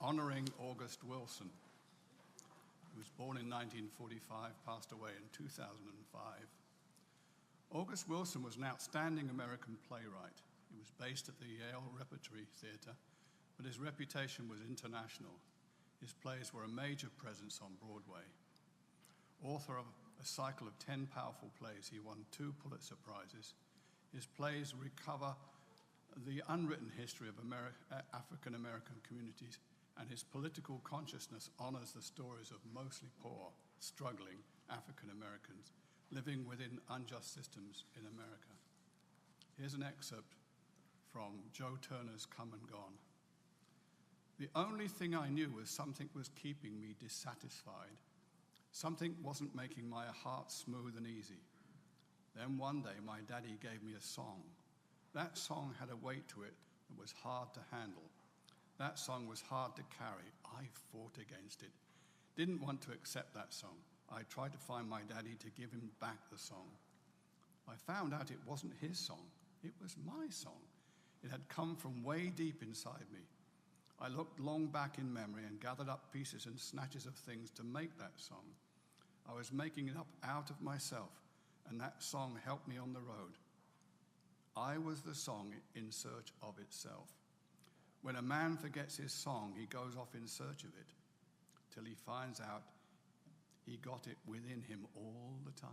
honoring August Wilson, who was born in 1945, passed away in 2005. August Wilson was an outstanding American playwright. He was based at the Yale Repertory Theatre, but his reputation was international. His plays were a major presence on Broadway. Author of a cycle of 10 powerful plays, he won 2 Pulitzer Prizes. His plays recover the unwritten history of African American communities, and his political consciousness honors the stories of mostly poor, struggling African Americans living within unjust systems in America. Here's an excerpt from Joe Turner's Come and Gone. The only thing I knew was something was keeping me dissatisfied. Something wasn't making my heart smooth and easy. Then one day my daddy gave me a song. That song had a weight to it that was hard to handle. That song was hard to carry. I fought against it. Didn't want to accept that song. I tried to find my daddy to give him back the song. I found out it wasn't his song. It was my song. It had come from way deep inside me. I looked long back in memory and gathered up pieces and snatches of things to make that song. I was making it up out of myself, and that song helped me on the road. I was the song in search of itself. When a man forgets his song, he goes off in search of it, till he finds out he got it within him all the time.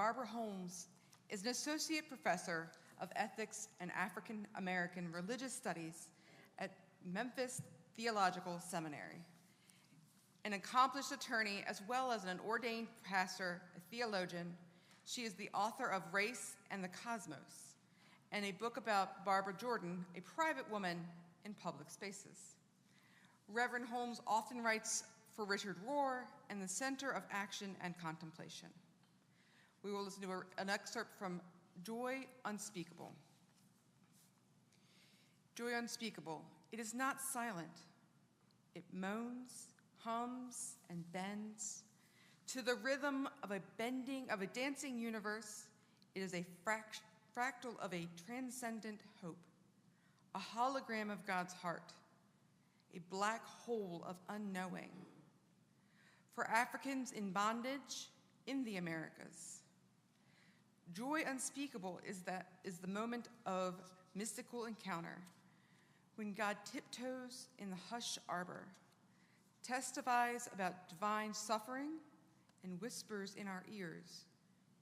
Barbara Holmes is an associate professor of ethics and African American religious studies at Memphis Theological Seminary. An accomplished attorney as well as an ordained pastor, a theologian, she is the author of Race and the Cosmos, and a book about Barbara Jordan, a private woman in public spaces. Reverend Holmes often writes for Richard Rohr and the Center of Action and Contemplation. We will listen to an excerpt from Joy Unspeakable. Joy unspeakable, it is not silent. It moans, hums, and bends. To the rhythm of a dancing universe, it is a fractal of a transcendent hope, a hologram of God's heart, a black hole of unknowing. For Africans in bondage in the Americas, joy unspeakable is the moment of mystical encounter, when God tiptoes in the hush arbor, testifies about divine suffering, and whispers in our ears,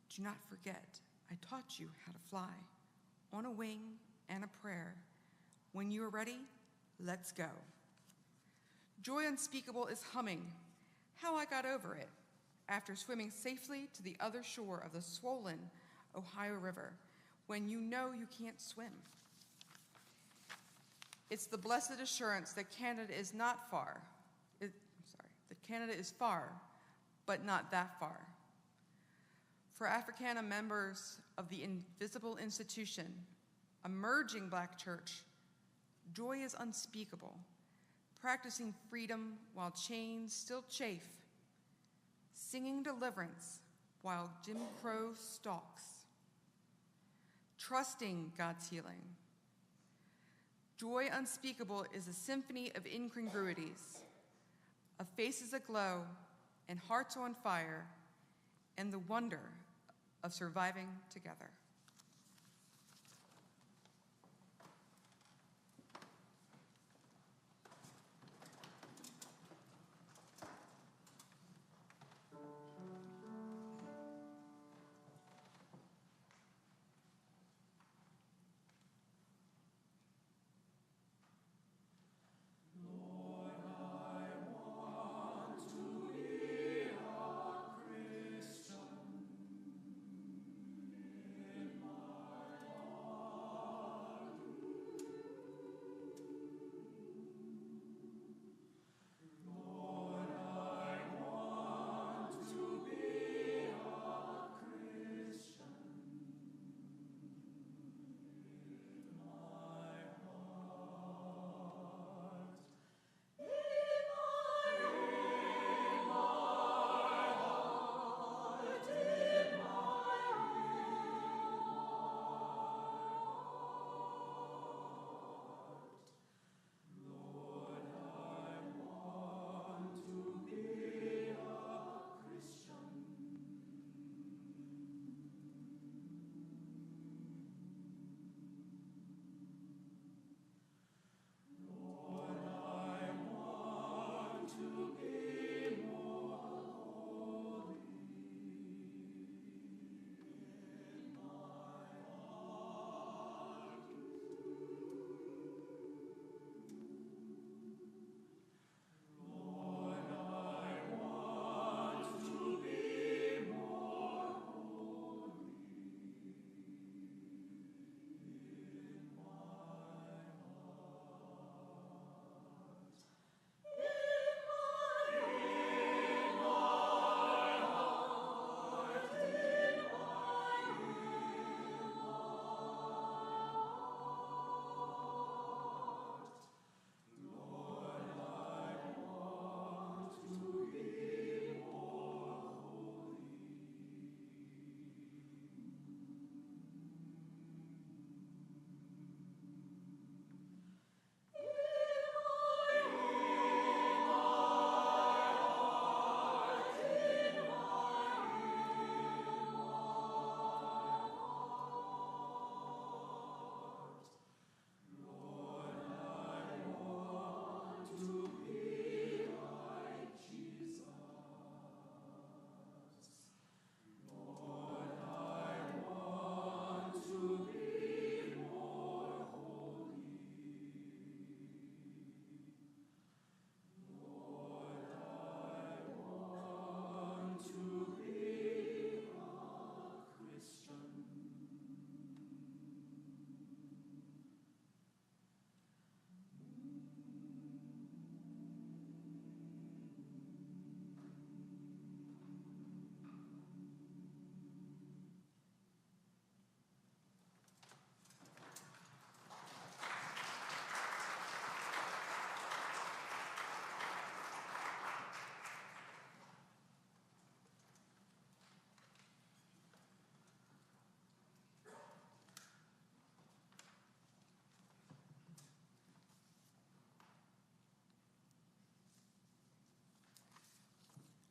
"Do not forget, I taught you how to fly, on a wing and a prayer. When you are ready, let's go." Joy unspeakable is humming, "How I Got Over It," after swimming safely to the other shore of the swollen Ohio River, when you know you can't swim. It's the blessed assurance that Canada is not far. That Canada is far, but not that far. For Africana members of the invisible institution, emerging Black church, joy is unspeakable, practicing freedom while chains still chafe, singing deliverance while Jim Crow stalks, trusting God's healing. Joy unspeakable is a symphony of incongruities, of faces aglow and hearts on fire, and the wonder of surviving together. Christian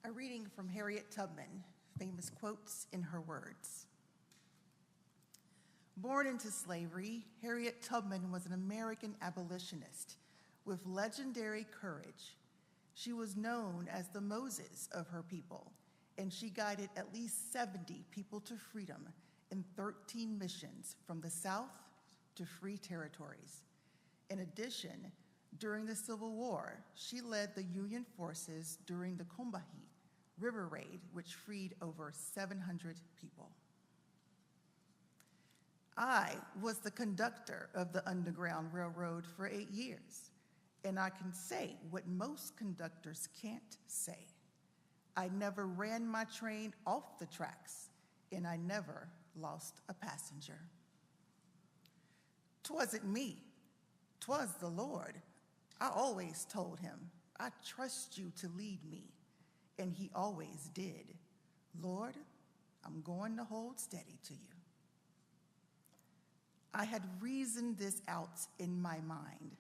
A reading from Harriet Tubman, famous quotes in her words. Born into slavery, Harriet Tubman was an American abolitionist with legendary courage. She was known as the Moses of her people, and she guided at least 70 people to freedom in 13 missions from the South to free territories. In addition, during the Civil War, she led the Union forces during the Combahee River Raid, which freed over 700 people. I was the conductor of the Underground Railroad for 8 years, and I can say what most conductors can't say. I never ran my train off the tracks, and I never lost a passenger. 'Twasn't me, 'twas the Lord. I always told him, I trust you to lead me, and he always did. Lord, I'm going to hold steady to you. I had reasoned this out in my mind.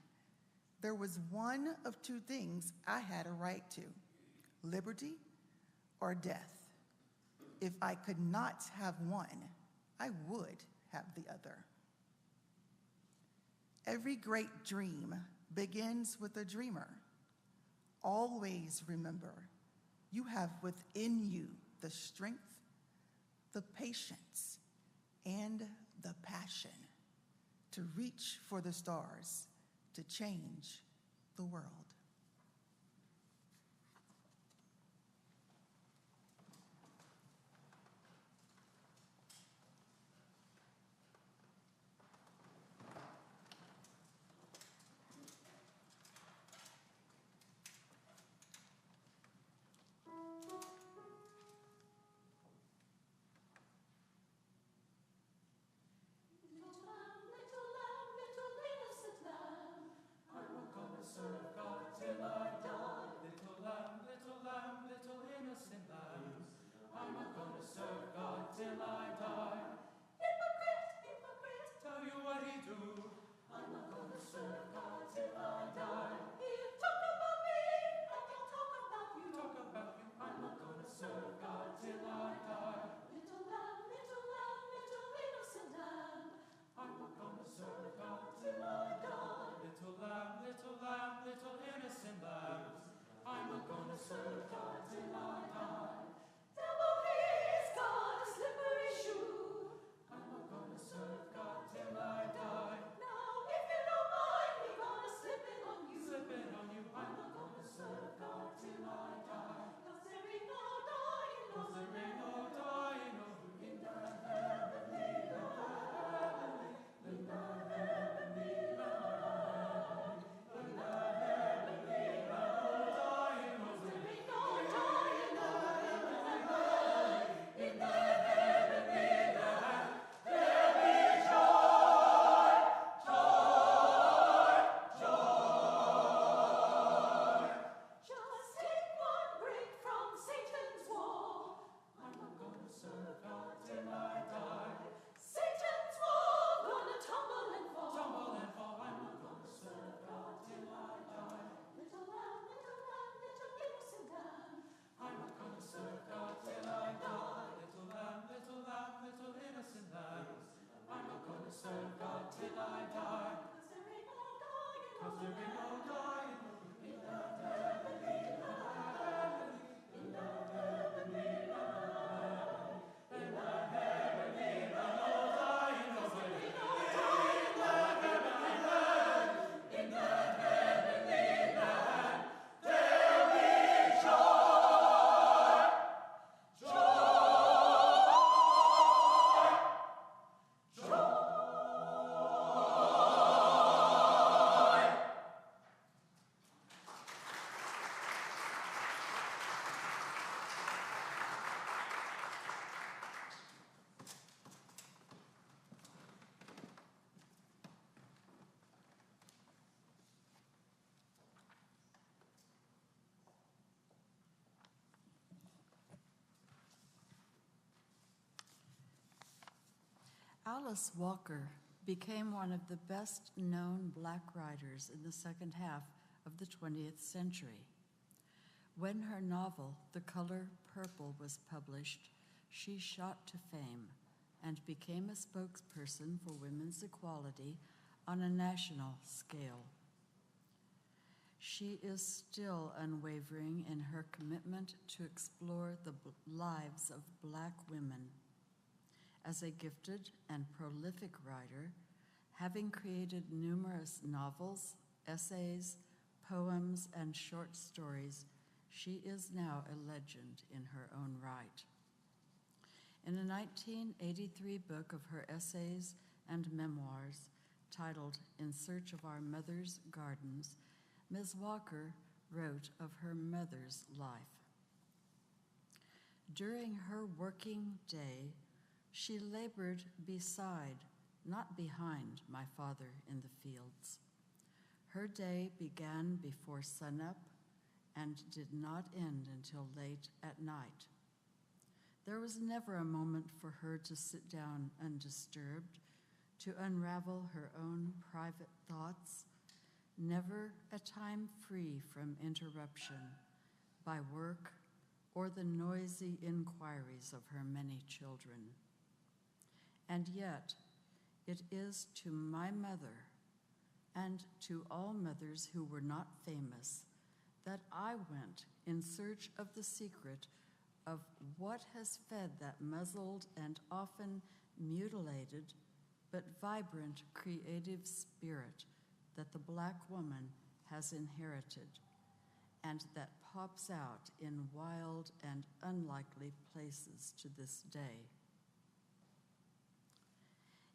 There was one of two things I had a right to, liberty or death. If I could not have one, I would have the other. Every great dream begins with a dreamer. Always remember, you have within you the strength, the patience, and the passion to reach for the stars, to change the world. Alice Walker became one of the best-known Black writers in the second half of the 20th century. When her novel, The Color Purple, was published, she shot to fame and became a spokesperson for women's equality on a national scale. She is still unwavering in her commitment to explore the lives of Black women. As a gifted and prolific writer, having created numerous novels, essays, poems, and short stories, she is now a legend in her own right. In a 1983 book of her essays and memoirs titled In Search of Our Mother's Gardens, Ms. Walker wrote of her mother's life. During her working day, she labored beside, not behind, my father in the fields. Her day began before sunup and did not end until late at night. There was never a moment for her to sit down undisturbed, to unravel her own private thoughts, never a time free from interruption by work or the noisy inquiries of her many children. And yet, it is to my mother and to all mothers who were not famous that I went in search of the secret of what has fed that muzzled and often mutilated but vibrant creative spirit that the Black woman has inherited and that pops out in wild and unlikely places to this day.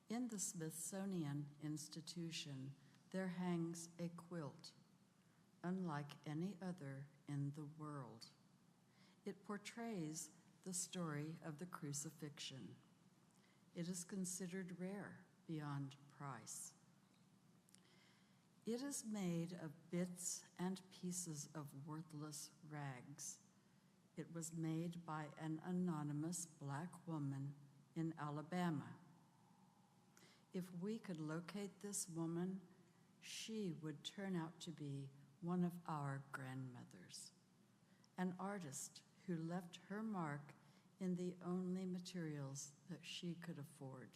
In the Smithsonian Institution, there hangs a quilt, unlike any other in the world. It portrays the story of the crucifixion. It is considered rare beyond price. It is made of bits and pieces of worthless rags. It was made by an anonymous Black woman in Alabama. If we could locate this woman, she would turn out to be one of our grandmothers, an artist who left her mark in the only materials that she could afford,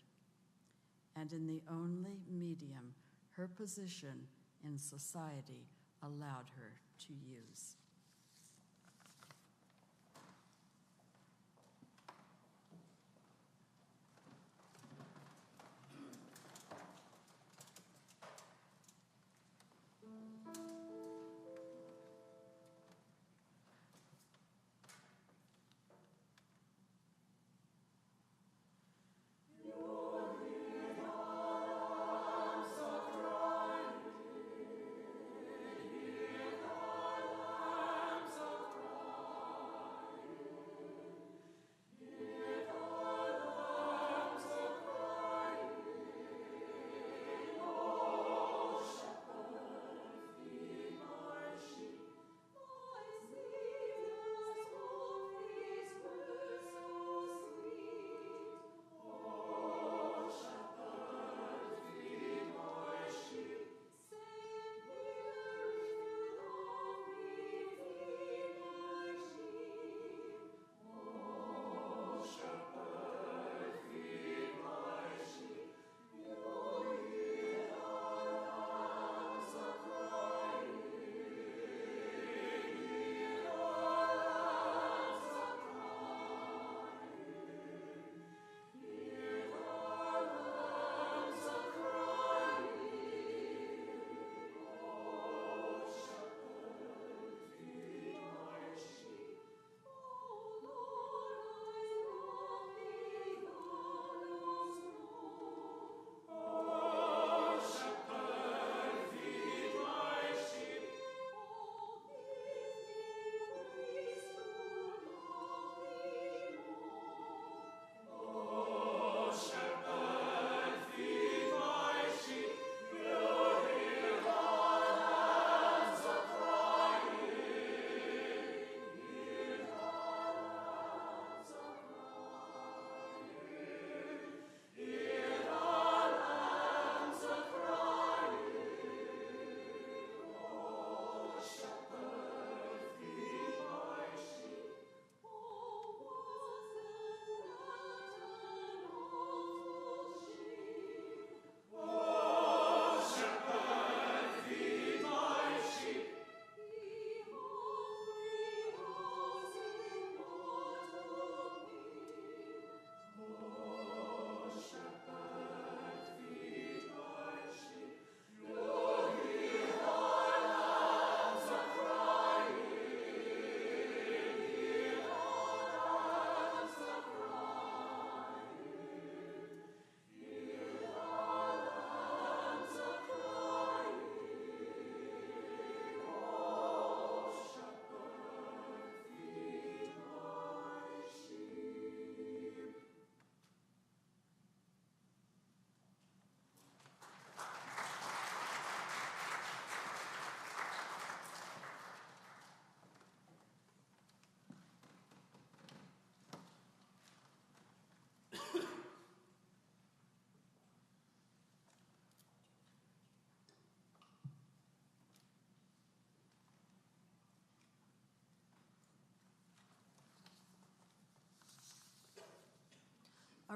and in the only medium her position in society allowed her to use.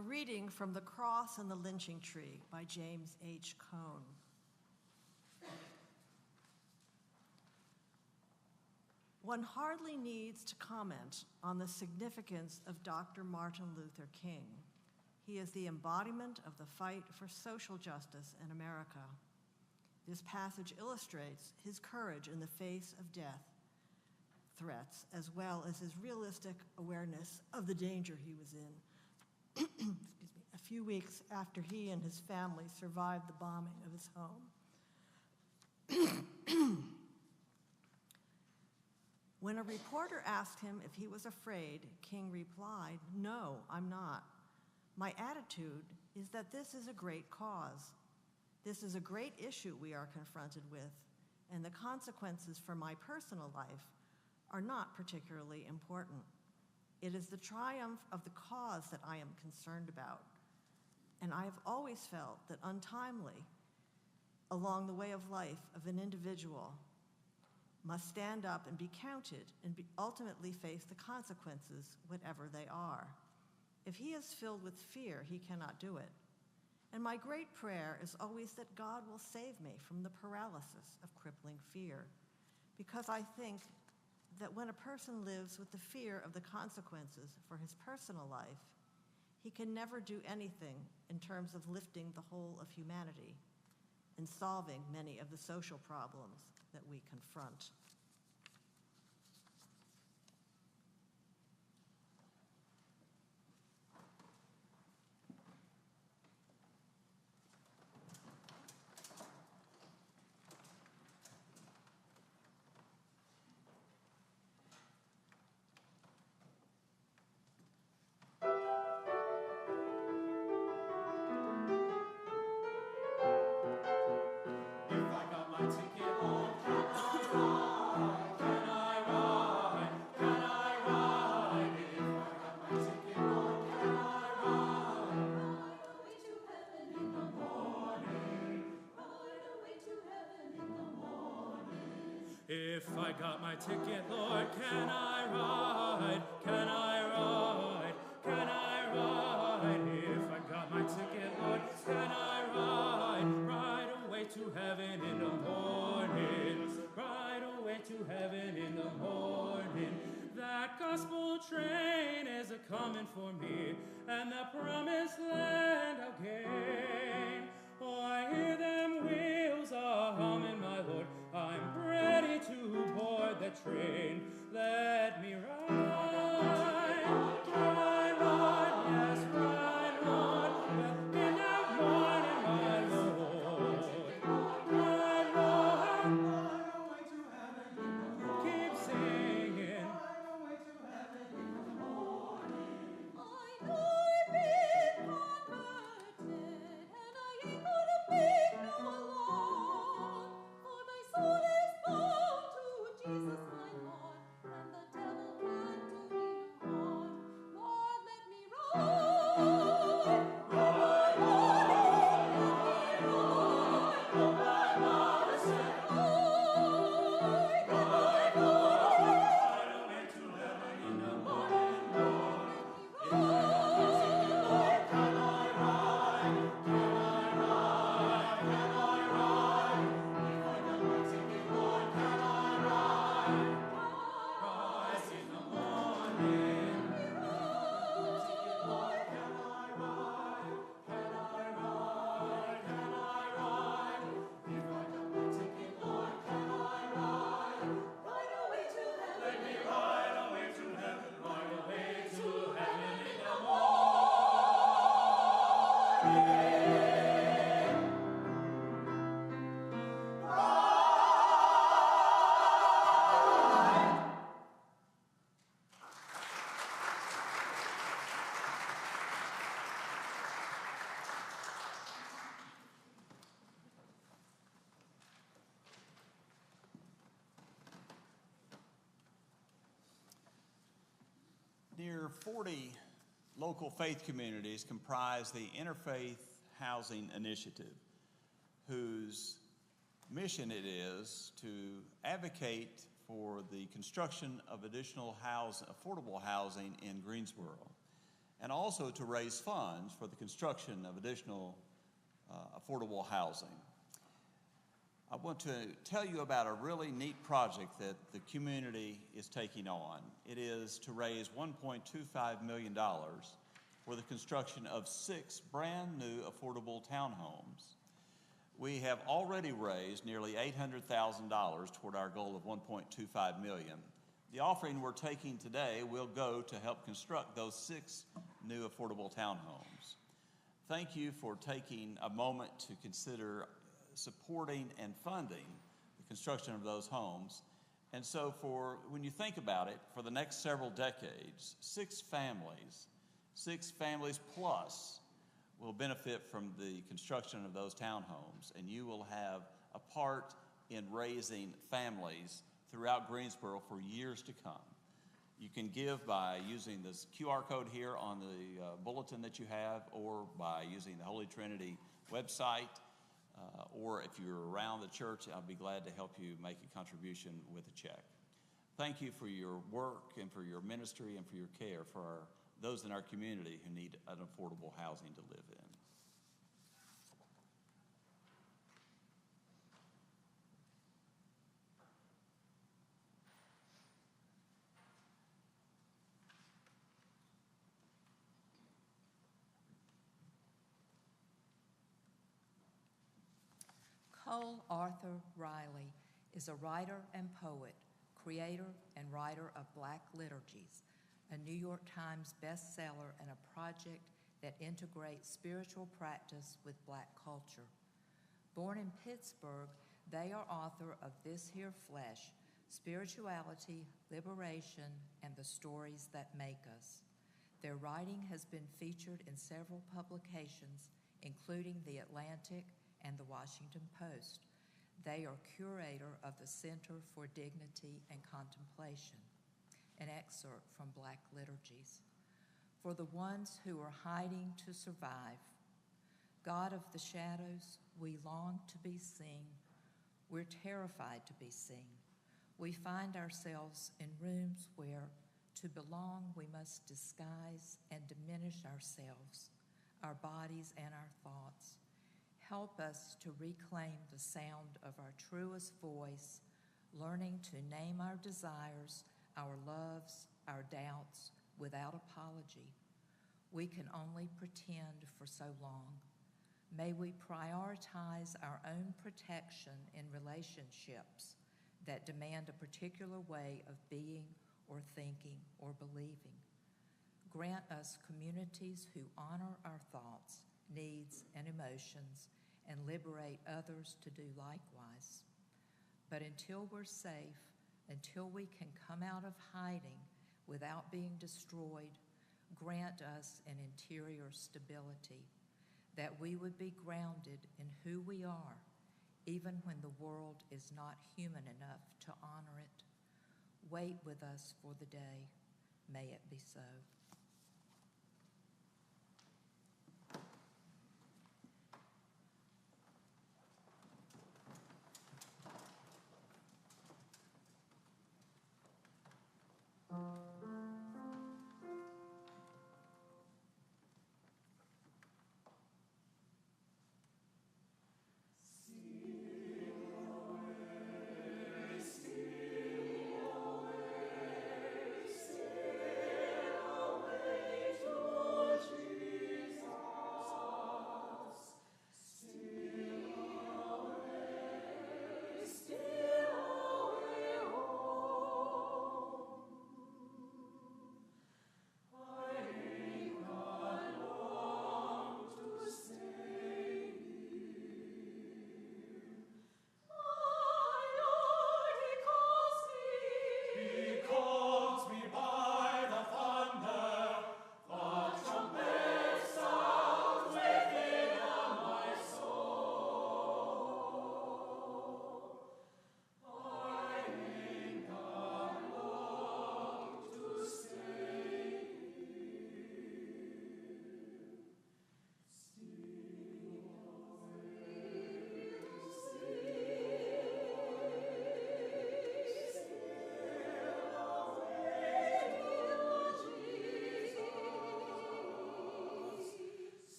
A reading from The Cross and the Lynching Tree by James H. Cone. One hardly needs to comment on the significance of Dr. Martin Luther King. He is the embodiment of the fight for social justice in America. This passage illustrates his courage in the face of death threats, as well as his realistic awareness of the danger he was in. Excuse me, a few weeks after he and his family survived the bombing of his home. When a reporter asked him if he was afraid, King replied, "No, I'm not. My attitude is that this is a great cause. This is a great issue we are confronted with, and the consequences for my personal life are not particularly important. It is the triumph of the cause that I am concerned about. And I have always felt that untimely, along the way of life of an individual, must stand up and be counted and ultimately face the consequences, whatever they are. If he is filled with fear, he cannot do it. And my great prayer is always that God will save me from the paralysis of crippling fear, because I think that when a person lives with the fear of the consequences for his personal life, he can never do anything in terms of lifting the whole of humanity and solving many of the social problems that we confront." If I got my ticket, Lord, can I ride? Can I ride? Can I ride? If I got my ticket, Lord, can I ride? Ride away to heaven in the morning. Ride away to heaven in the morning. That gospel train is a-coming for me, and the promised land I'll gain. Oh, I hear them wheels a-humming, my Lord. I'm ready to board the train. Let me ride, Lord, yes, ride, Lord. In that morning, my Lord. Ride, Lord, keep singing. I know I've been converted, and I ain't gonna beg no Lord, for my soul is bound to Jesus my Lord, and the devil can't do me no harm. Lord, let me ride, ride, let me ride, ride, ride, said ride, ride, ride away to heaven in the morning, Lord. Near 40 local faith communities comprise the Interfaith Housing Initiative, whose mission it is to advocate for the construction of additional affordable housing in Greensboro. and also to raise funds for the construction of additional affordable housing. I want to tell you about a really neat project that the community is taking on. It is to raise $1.25 million for the construction of 6 brand new affordable townhomes. We have already raised nearly $800,000 toward our goal of $1.25 million. The offering we're taking today will go to help construct those 6 new affordable townhomes. Thank you for taking a moment to consider supporting and funding the construction of those homes. And so when you think about it, for the next several decades, 6 families plus will benefit from the construction of those townhomes, and you will have a part in raising families throughout Greensboro for years to come. You can give by using this QR code here on the bulletin that you have, or by using the Holy Trinity website, or if you're around the church, I'll be glad to help you make a contribution with a check. Thank you for your work and for your ministry and for your care for those in our community who need an affordable housing to live in. Cole Arthur Riley is a writer and poet, creator and writer of Black Liturgies, a New York Times bestseller and a project that integrates spiritual practice with Black culture. Born in Pittsburgh, they are author of This Here Flesh, Spirituality, Liberation, and the Stories That Make Us. Their writing has been featured in several publications, including The Atlantic and The Washington Post. They are curator of the Center for Dignity and Contemplation. An excerpt from Black Liturgies. For the ones who are hiding to survive, God of the shadows, we long to be seen. We're terrified to be seen. We find ourselves in rooms where, to belong, we must disguise and diminish ourselves, our bodies and our thoughts. Help us to reclaim the sound of our truest voice, learning to name our desires, our loves, our doubts, without apology. We can only pretend for so long. May we prioritize our own protection in relationships that demand a particular way of being or thinking or believing. Grant us communities who honor our thoughts, needs, and emotions, and liberate others to do likewise. But until we're safe, until we can come out of hiding without being destroyed, grant us an interior stability, that we would be grounded in who we are, even when the world is not human enough to honor it. Wait with us for the day. May it be so. Away,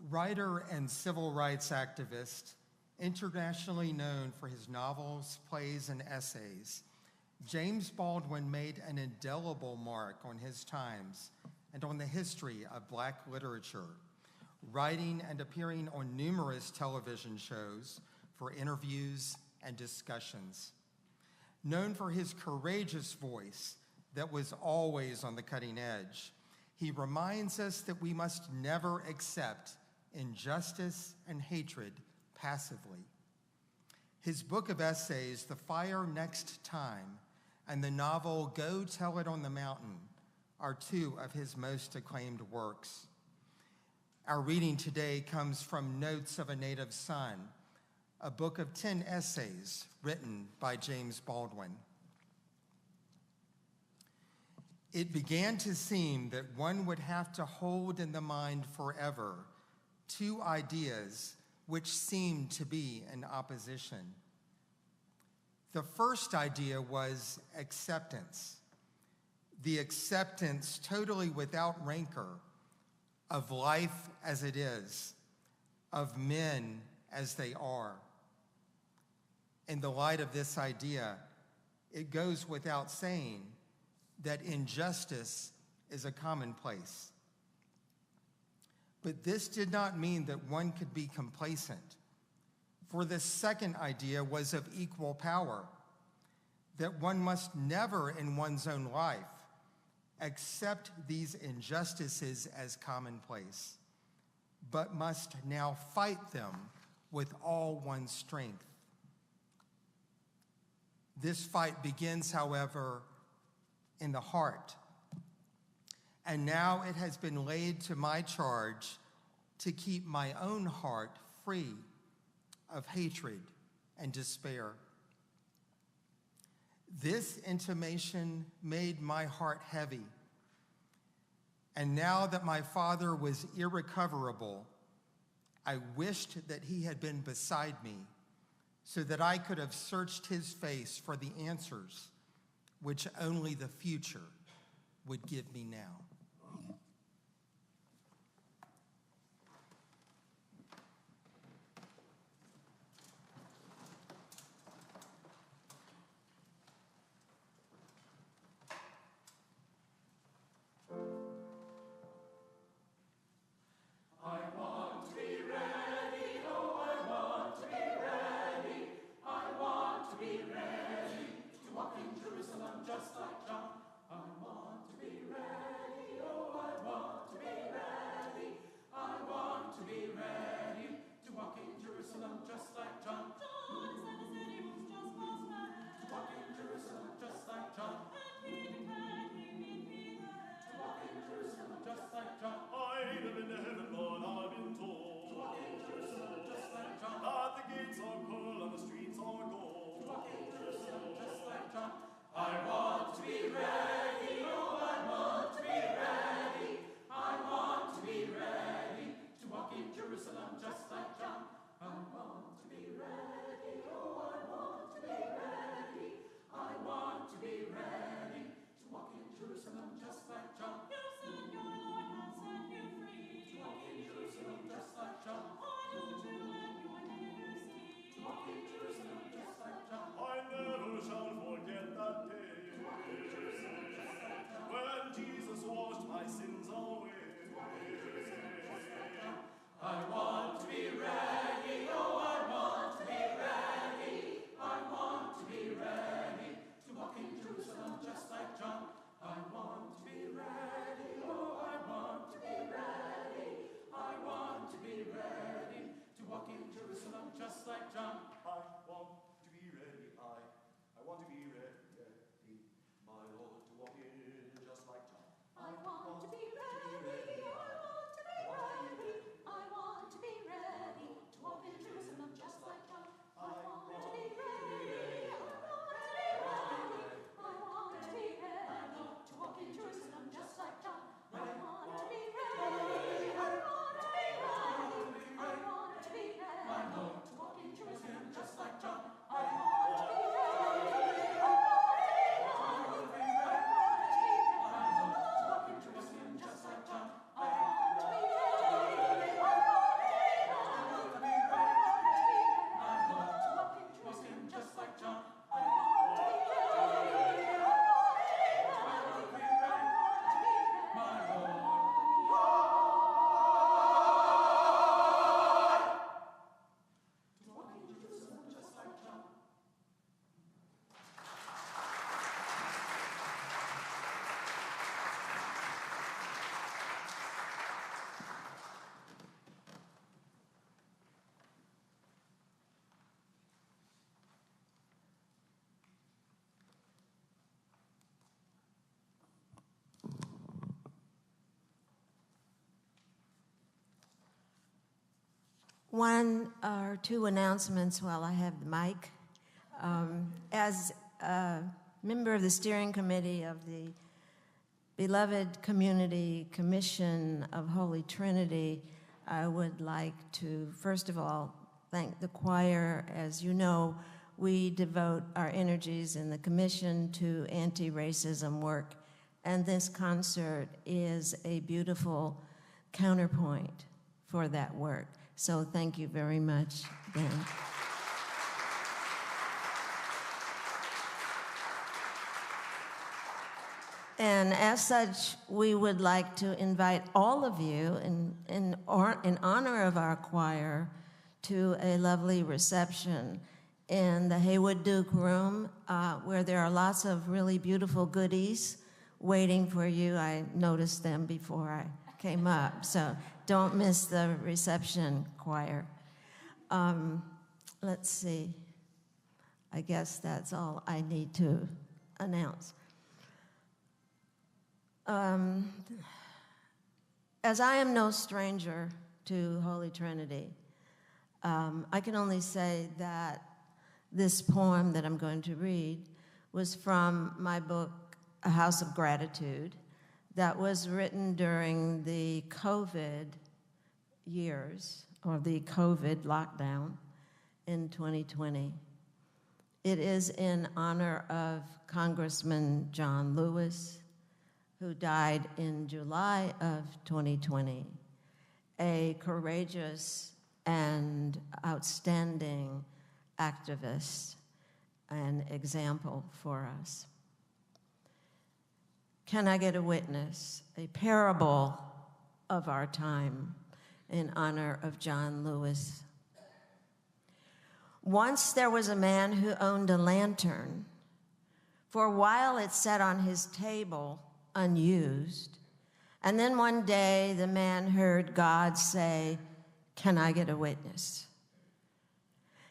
Writer and civil rights activist, internationally known for his novels, plays, and essays, James Baldwin made an indelible mark on his times and on the history of Black literature, writing and appearing on numerous television shows for interviews and discussions. Known for his courageous voice that was always on the cutting edge, he reminds us that we must never accept injustice and hatred passively. His book of essays, The Fire Next Time, and the novel Go Tell It on the Mountain are two of his most acclaimed works. Our reading today comes from Notes of a Native Son, a book of 10 essays written by James Baldwin. It began to seem that one would have to hold in the mind forever two ideas which seemed to be in opposition. The first idea was acceptance, the acceptance totally without rancor of life as it is, of men as they are. In the light of this idea, it goes without saying that injustice is a commonplace. But this did not mean that one could be complacent, for the second idea was of equal power, that one must never in one's own life accept these injustices as commonplace, but must now fight them with all one's strength. This fight begins, however, in the heart. And now it has been laid to my charge to keep my own heart free of hatred and despair. This intimation made my heart heavy. And now that my father was irrecoverable, I wished that he had been beside me so that I could have searched his face for the answers which only the future would give me now. Just like John, I want to be ready. One or two announcements while I have the mic. As a member of the steering committee of the beloved Community Commission of Holy Trinity, I would like to, first of all, thank the choir. As you know, we devote our energies in the commission to anti-racism work, and this concert is a beautiful counterpoint for that work. So thank you very much, Ben. And as such, we would like to invite all of you in honor of our choir to a lovely reception in the Haywood Duke Room, where there are lots of really beautiful goodies waiting for you. I noticed them before I came up, so don't miss the reception, choir. Let's see. I guess that's all I need to announce. As I am no stranger to Holy Trinity, I can only say that this poem that I'm going to read was from my book, A House of Gratitude, that was written during the COVID years, or the COVID lockdown in 2020. It is in honor of Congressman John Lewis, who died in July of 2020, a courageous and outstanding activist and example for us. Can I Get a Witness? A parable of our time in honor of John Lewis. Once there was a man who owned a lantern. For a while it sat on his table unused. And then one day the man heard God say, "Can I get a witness?"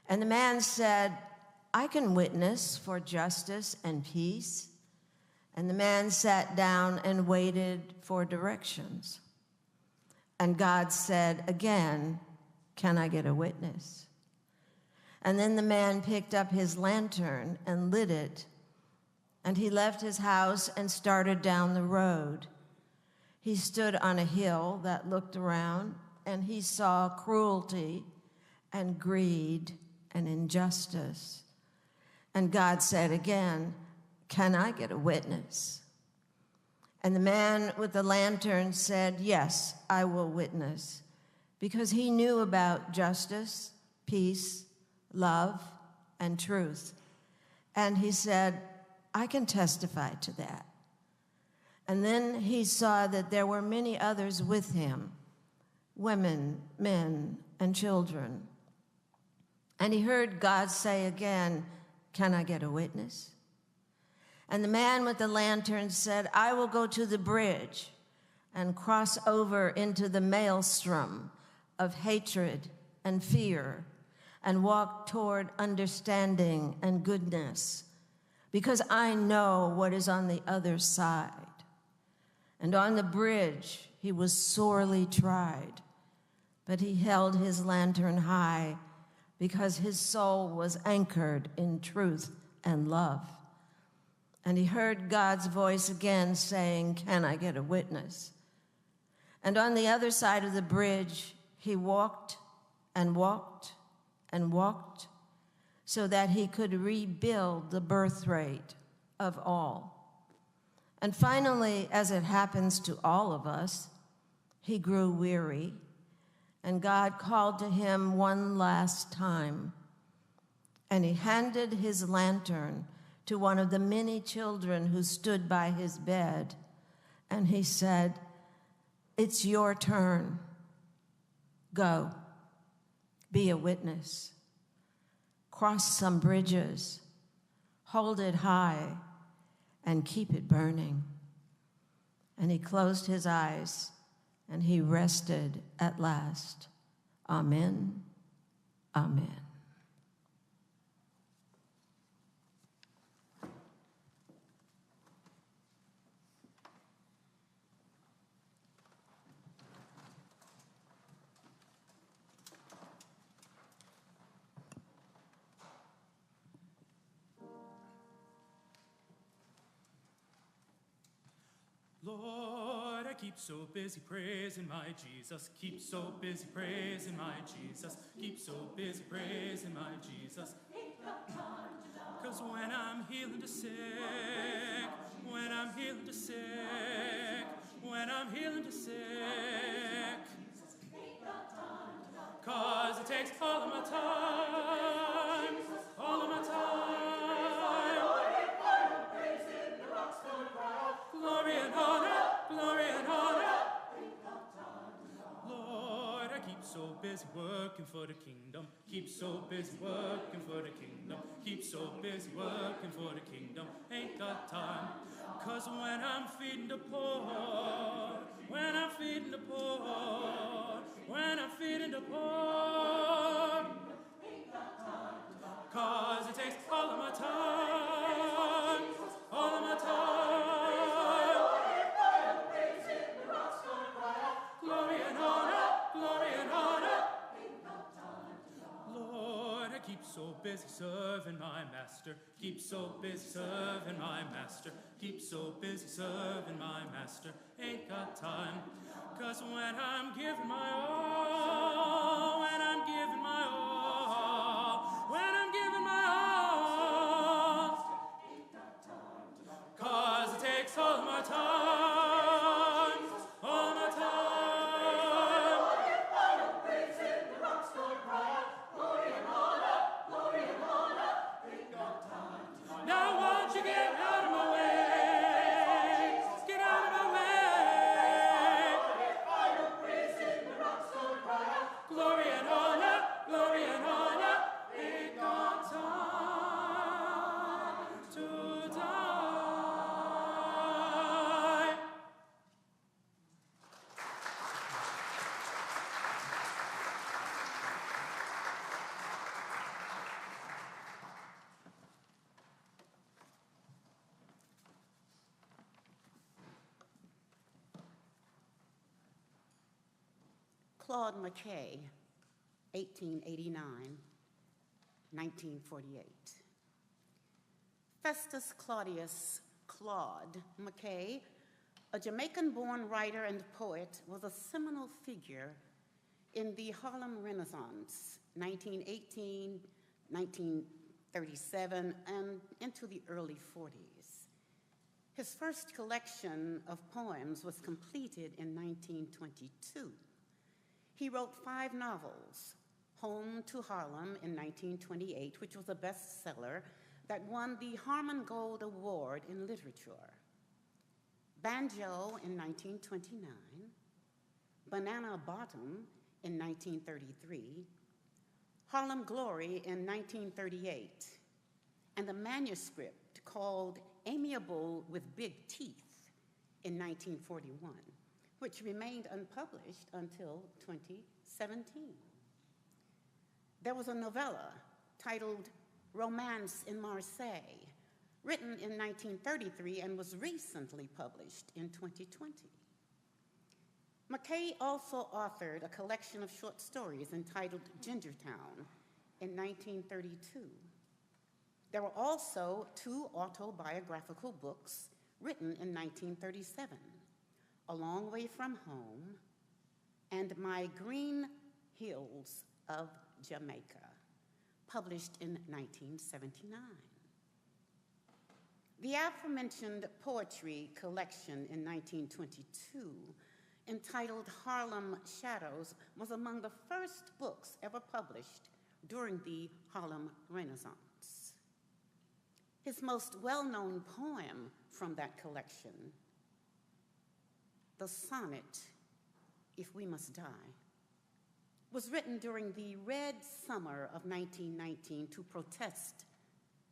And the man said, "I can witness for justice and peace." And the man sat down and waited for directions. And God said again, "Can I get a witness?" And then the man picked up his lantern and lit it. And he left his house and started down the road. He stood on a hill that looked around, and he saw cruelty and greed and injustice. And God said again, "Can I get a witness?" And the man with the lantern said, "Yes, I will witness," because he knew about justice, peace, love, and truth. And he said, "I can testify to that." And then he saw that there were many others with him, women, men, and children. And he heard God say again, "Can I get a witness?" And the man with the lantern said, "I will go to the bridge and cross over into the maelstrom of hatred and fear and walk toward understanding and goodness, because I know what is on the other side." And on the bridge, he was sorely tried, but he held his lantern high because his soul was anchored in truth and love. And he heard God's voice again saying, "Can I get a witness?" And on the other side of the bridge, he walked and walked and walked so that he could rebuild the birthright of all. And finally, as it happens to all of us, he grew weary, and God called to him one last time. And he handed his lantern to one of the many children who stood by his bed, and he said, "It's your turn. Go, be a witness. Cross some bridges, hold it high, and keep it burning." And he closed his eyes, and he rested at last. Amen. Amen. Lord, I keep so busy praising my Jesus. Keep so busy praising my Jesus. Keep so busy praising my Jesus. 'Cause when I'm healing the sick, when I'm healing the sick, when I'm healing the sick, 'cause it takes all of my time, all of my time. Glory and honor, glory and honor. Lord, I keep so busy working for the kingdom. Keep so busy working for the kingdom. Keep so busy working for the kingdom. Ain't got time. 'Cause when I'm feeding the poor, when I'm feeding the poor, when I'm feeding the poor, 'cause it takes all of my time, all of my time. Glory and honor, glory and honor. Lord, I keep so busy serving my master. Keep so busy serving my master. Keep so busy serving my master. Ain't got time. 'Cause when I'm giving my all, when I'm giving my all, when I'm giving my all, 'cause it takes all my time, all my time. Now won't you get out of my way? Get out of my way. Glory and honor, glory and honor. Ain't got time to die. Claude McKay, 1889, 1948. Festus Claudius Claude McKay, a Jamaican-born writer and poet, was a seminal figure in the Harlem Renaissance, 1918, 1937, and into the early 40s. His first collection of poems was completed in 1922. He wrote 5 novels, Home to Harlem in 1928, which was a bestseller that won the Harmon Gold Award in Literature, Banjo in 1929, Banana Bottom in 1933, Harlem Glory in 1938, and a manuscript called Amiable with Big Teeth in 1941. Which remained unpublished until 2017. There was a novella titled Romance in Marseille, written in 1933 and was recently published in 2020. McKay also authored a collection of short stories entitled Gingertown in 1932. There were also 2 autobiographical books written in 1937. A Long Way from Home, and My Green Hills of Jamaica, published in 1979. The aforementioned poetry collection in 1922, entitled Harlem Shadows, was among the first books ever published during the Harlem Renaissance. His most well-known poem from that collection, the sonnet, If We Must Die, was written during the Red Summer of 1919 to protest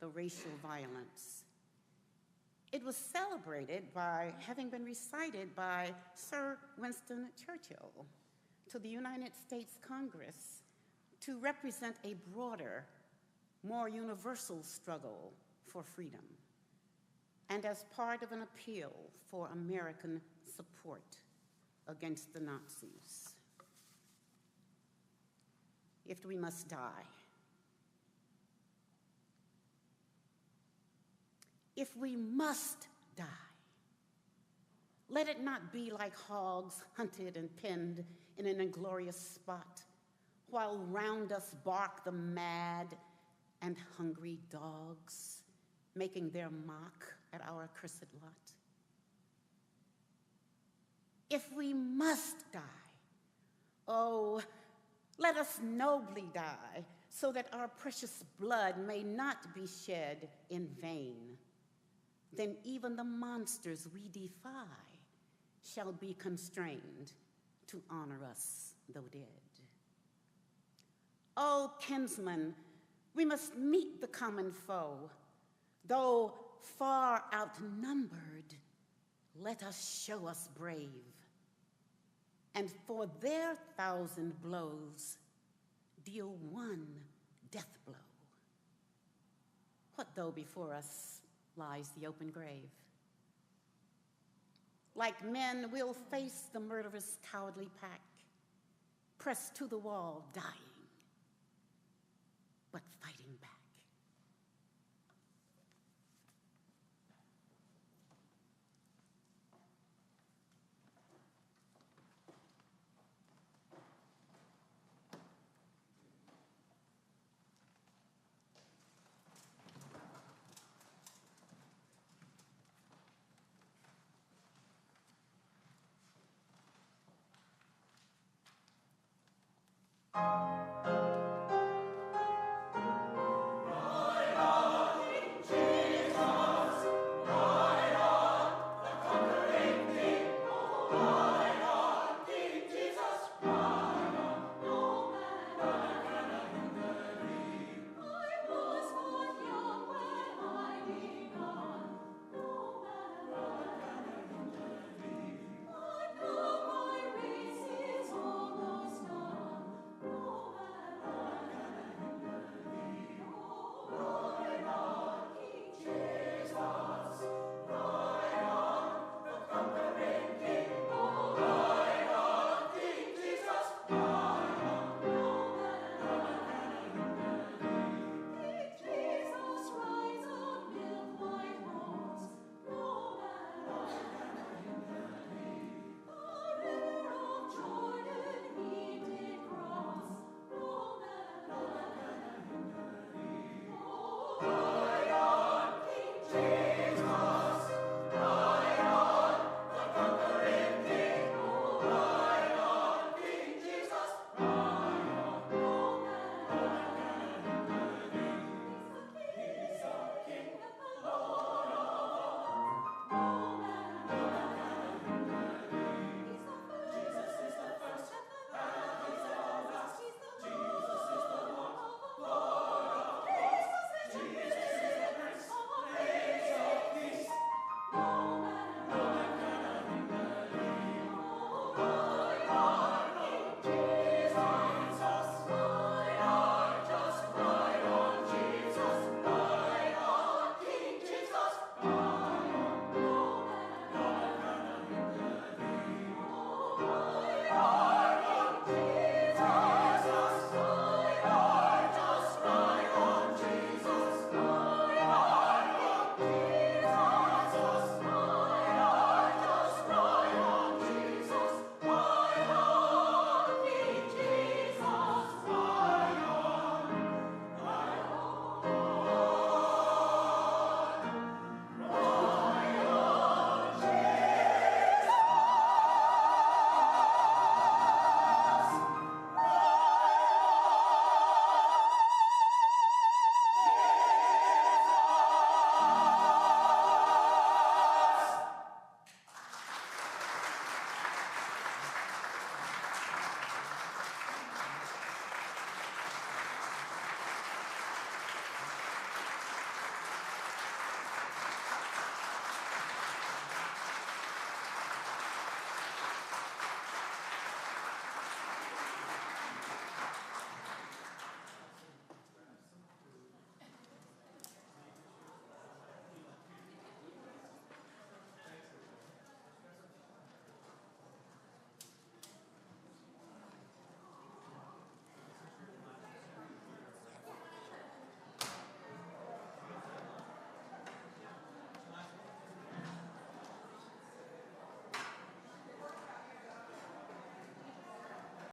the racial violence. It was celebrated by having been recited by Sir Winston Churchill to the United States Congress to represent a broader, more universal struggle for freedom, and as part of an appeal for American support against the Nazis. If we must die. If we must die, Let it not be like hogs hunted and penned in an inglorious spot, while round us bark the mad and hungry dogs, making their mock at our accursed lot. If we must die, oh, let us nobly die, so that our precious blood may not be shed in vain. Then even the monsters we defy shall be constrained to honor us, though dead. O kinsmen, we must meet the common foe. Though far outnumbered, let us show us brave. And for their 1,000 blows, deal one death blow. What though before us lies the open grave? Like men, we'll face the murderous, cowardly pack, pressed to the wall, dying, but fighting back.